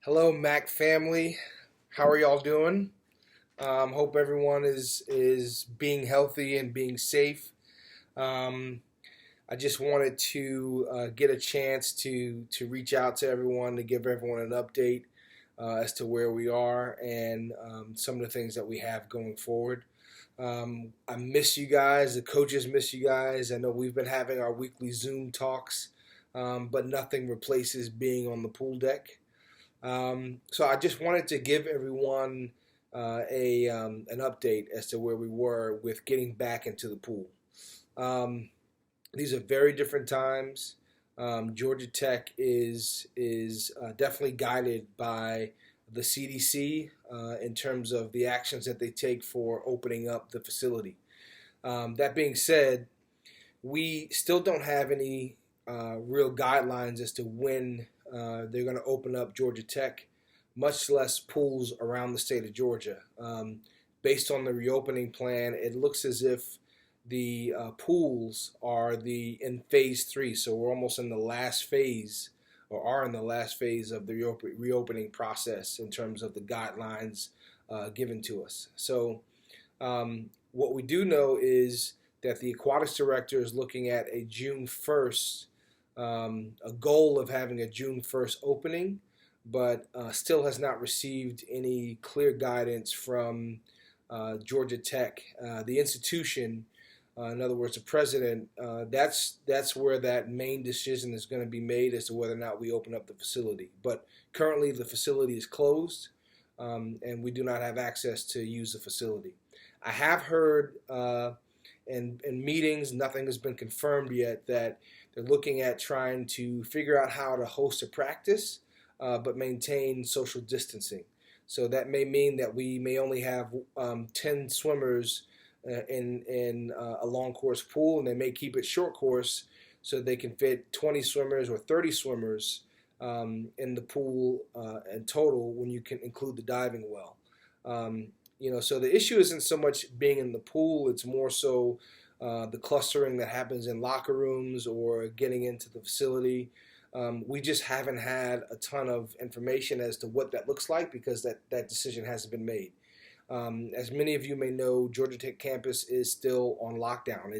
Hello, MAAC family. How are y'all doing? Hope everyone is being healthy and being safe. Um, I just wanted to get a chance to reach out to everyone to give everyone an update as to where we are and some of the things that we have going forward. I miss you guys. The coaches miss you guys. I know we've been having our weekly Zoom talks, but nothing replaces being on the pool deck. So I just wanted to give everyone an update as to where we were with getting back into the pool. Um, these are very different times. Georgia Tech is definitely guided by the CDC in terms of the actions that they take for opening up the facility. That being said, we still don't have any real guidelines as to when they're going to open up Georgia Tech, much less pools around the state of Georgia. Based on the reopening plan, it looks as if the pools are in phase 3, so we're almost in the last phase, or are in the last phase of the reopening process in terms of the guidelines given to us. So what we do know is that the aquatics director is looking at a June 1st, a goal of having a June 1st opening, but still has not received any clear guidance from Georgia Tech, the institution. In other words, the president. That's where that main decision is going to be made as to whether or not we open up the facility. But currently, the facility is closed, and we do not have access to use the facility. I have heard in meetings, nothing has been confirmed yet, that they're looking at trying to figure out how to host a practice, but maintain social distancing. So that may mean that we may only have 10 swimmers in a long course pool, and they may keep it short course so they can fit 20 swimmers or 30 swimmers in the pool in total when you can include the diving well. So the issue isn't so much being in the pool, it's more so the clustering that happens in locker rooms or getting into the facility. We just haven't had a ton of information as to what that looks like because that decision hasn't been made. As many of you may know, Georgia Tech campus is still on lockdown.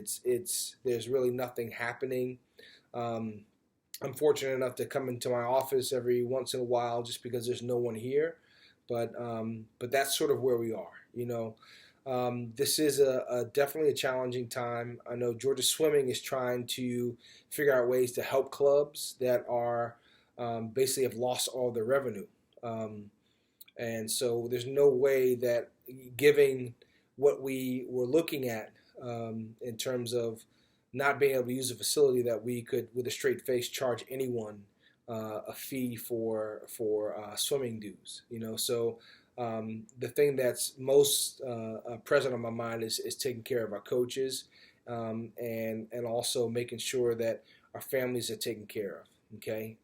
There's really nothing happening. I'm fortunate enough to come into my office every once in a while just because there's no one here. But that's sort of where we are. This is definitely a challenging time. I know Georgia Swimming is trying to figure out ways to help clubs that are basically have lost all their revenue. And so there's no way that giving what we were looking at in terms of not being able to use a facility that we could, with a straight face, charge anyone a fee for swimming dues. So the thing that's most present on my mind is taking care of our coaches and also making sure that our families are taken care of. Okay.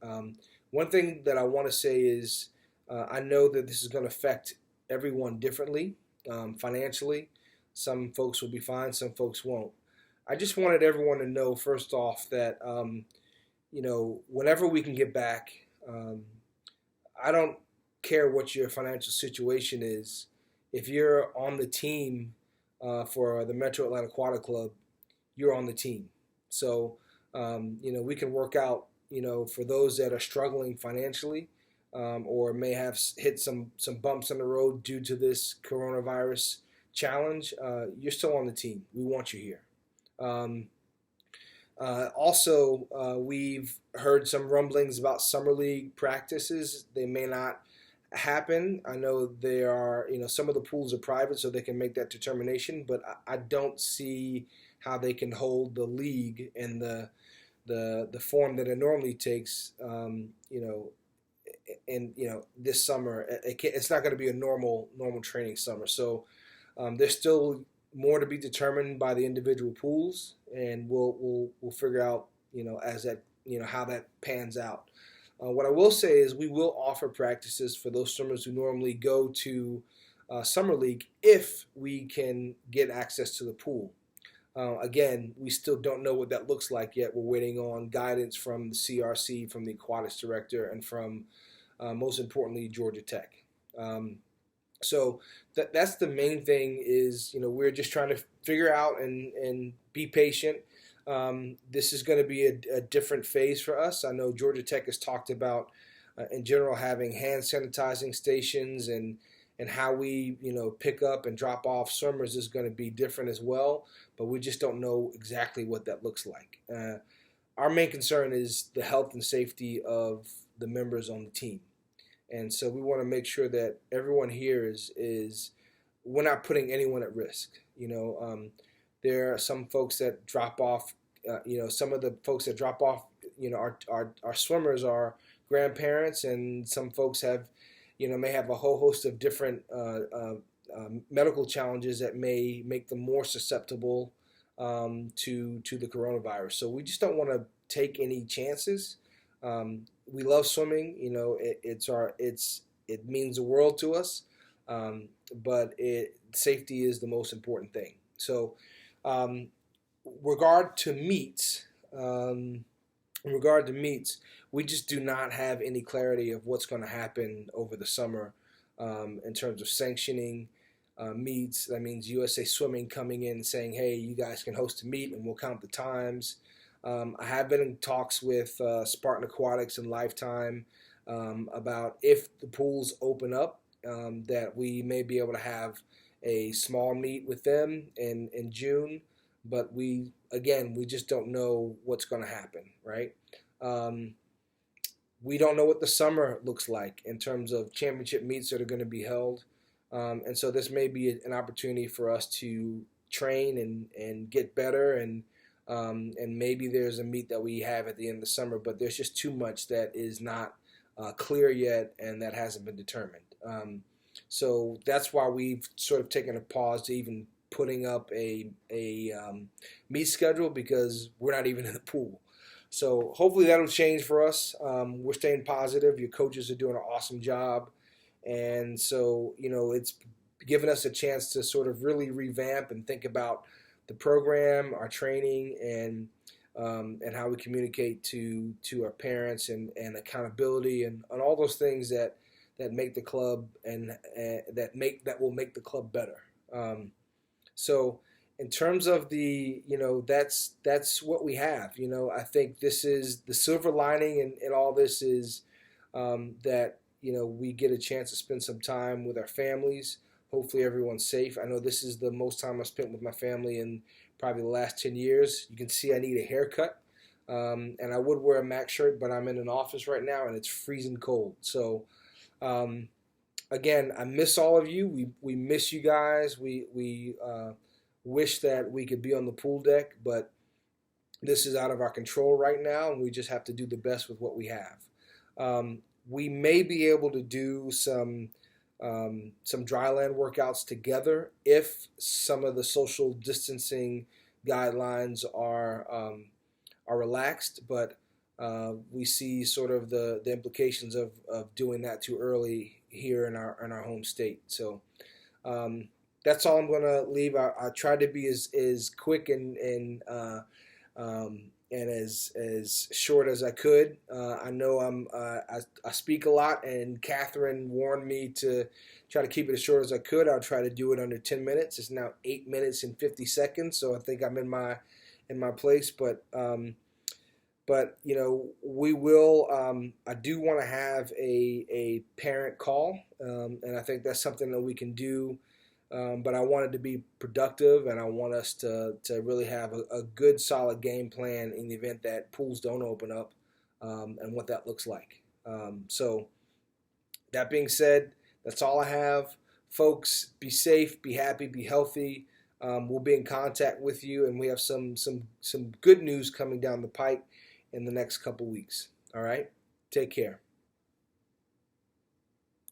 One thing that I want to say is I know that this is going to affect everyone differently financially. Some folks will be fine, some folks won't. I just wanted everyone to know, first off, that whenever we can get back, I don't care what your financial situation is. If you're on the team for the Metro Atlanta Aquatic Club, you're on the team. So, we can work out, for those that are struggling financially or may have hit some bumps on the road due to this coronavirus challenge, you're still on the team. We want you here. We've heard some rumblings about summer league practices. They may not happen. I know there are, some of the pools are private, so they can make that determination. But I don't see how they can hold the league in the form that it normally takes. This summer, it's not going to be a normal training summer. So there's still more to be determined by the individual pools, and we'll figure out as that how that pans out. What I will say is we will offer practices for those swimmers who normally go to summer league if we can get access to the pool. Again, we still don't know what that looks like yet. We're waiting on guidance from the CRC, from the aquatics director, and from most importantly, Georgia Tech. So that's the main thing is, we're just trying to figure out and be patient. This is going to be a different phase for us. I know Georgia Tech has talked about, in general, having hand sanitizing stations, and how we, pick up and drop off swimmers is going to be different as well, but we just don't know exactly what that looks like. Our main concern is the health and safety of the members on the team. And so we want to make sure that everyone here is we're not putting anyone at risk. There are some folks that drop off. Some of the folks that drop off, our swimmers are grandparents, and some folks have, may have a whole host of different medical challenges that may make them more susceptible to the coronavirus. So we just don't want to take any chances. We love swimming. It means the world to us. But safety is the most important thing. So, regard to meets, we just do not have any clarity of what's going to happen over the summer in terms of sanctioning meets. That means USA Swimming coming in and saying, hey, you guys can host a meet and we'll count the times. I have been in talks with Spartan Aquatics and Lifetime about if the pools open up, that we may be able to have a small meet with them in June. But we just don't know what's going to happen, right? We don't know what the summer looks like in terms of championship meets that are going to be held. And so this may be an opportunity for us to train and get better, and maybe there's a meet that we have at the end of the summer, but there's just too much that is not clear yet and that hasn't been determined. So that's why we've sort of taken a pause to even putting up a meet schedule, because we're not even in the pool. So hopefully that'll change for us. We're staying positive. Your coaches are doing an awesome job. And so, it's given us a chance to sort of really revamp and think about the program, our training, and how we communicate to our parents, and accountability, and all those things that make the club and that will make the club better. So in terms of the, that's what we have. I think this is the silver lining in all this is that, we get a chance to spend some time with our families. Hopefully everyone's safe. I know this is the most time I've spent with my family in probably the last 10 years. You can see I need a haircut. And I would wear a MAAC shirt, but I'm in an office right now and it's freezing cold. So, again, I miss all of you. We miss you guys. We wish that we could be on the pool deck, but this is out of our control right now, and we just have to do the best with what we have. We may be able to do some dryland workouts together if some of the social distancing guidelines are relaxed, but we see sort of the implications of doing that too early here in our home state. So that's all I'm going to leave. I tried to be as quick and as short as I could. I know I speak a lot, and Catherine warned me to try to keep it as short as I could. I'll try to do it under 10 minutes. It's now 8 minutes and 50 seconds, so I think I'm in my place. But we will. I do want to have a parent call, and I think that's something that we can do. But I want it to be productive, and I want us to really have a good, solid game plan in the event that pools don't open up, and what that looks like. So that being said, that's all I have. Folks, be safe, be happy, be healthy. We'll be in contact with you, and we have some good news coming down the pipe in the next couple weeks. All right? Take care.